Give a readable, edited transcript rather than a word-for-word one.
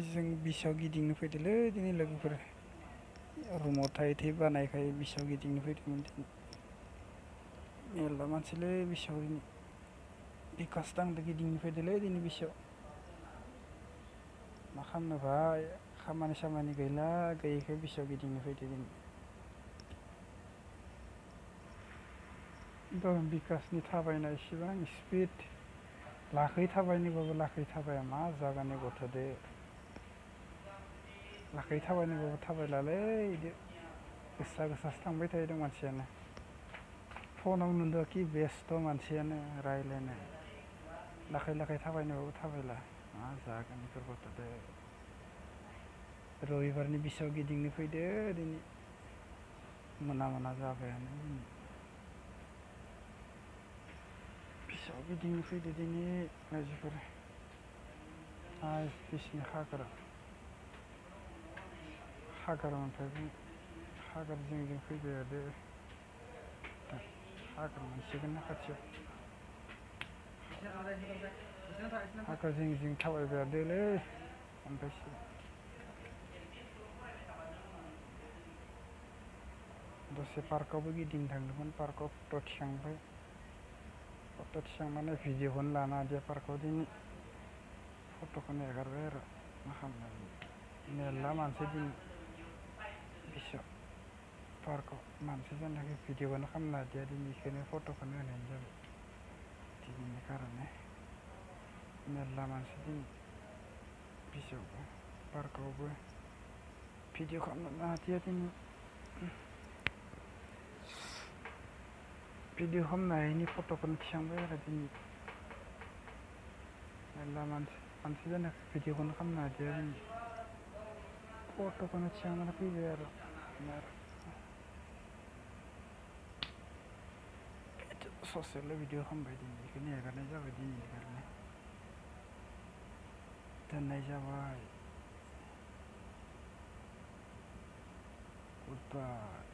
जों बिसआव गिदिंनो फैदोंलै दिनै लोगोफोर रुमाव थायै थायै बानायखाय बिसआव गिदिंनो फैदोंमोन दिनै मेरला मानसिलै बिसआव दिनै बिकास आंजों गिदिंनो फैदोंलै दिनै बिसआव मा खालामनो भाइ खामानि सामानि गैला गैयिखाय बिसआव गिदिंनो फैदों दिनै बिकासनि थाबायनाय इसिबां स्पिड लाखै थाबायनोबाबो लाखै थाबाया मा जागानि गथ'दे लाखै थाबायनोबाबो थाबायलालै इदि गोसा गोसासो थांबाय थायो मानसियानो फनाव नुदों कि बेस्थ' मानसियानो रायलायनो लाखै लाखै थाबायनोबाबो थाबायला मा जागोन बेफोर गथ'दो रबिबारनि बिसआव गिदिंनो फैदो दिनै मोना मोना जाबायानो बिसआव गिदिंनो फैदो दिनै रायजोफोर बिसनि हागारनिफ्राय हागार जिं फैबाय आरो हागार मोनसिगोन ना खाथियाव हागार जिं जिं थाबायबाय थादोलै ओमफ्रायसो दसे पार्कआवबो गिदिंनो थांदोंमोन पार्कआव फट' थिखांबाय फट' थिखांनानै भिडिअखौनो लानो हादिया पार्कआव दिनै फट'खौनो एगारबाय आरो मा खालामनो मेरला मानसि दिनै बिसआव पार्कआव मानसि जानायखाय भिडिअखौनो खालामनो हादिया दिनै बेखायनो फट'खौनो होनाय जाबाय दिनैनि कारने मेरला मानसि दिनै बिसआवबो पार्कआवबो भिडिअ खालामनो हादिया दिनै भिडिअ खालामनो हायैनि फट'खौनो थिखांबाय आरो दिनै मेरला मानसि जानायखाय भिडिअखौनो खालामनो हादिया दिनै फट'खौनो थिखांनानै फैबाय आरो ससेल' भिडिअ खालामबाय दिनै बेखौनो एगारनाय जाबाय दिनैनि कारने दोननाय जाबाय गुड बाय।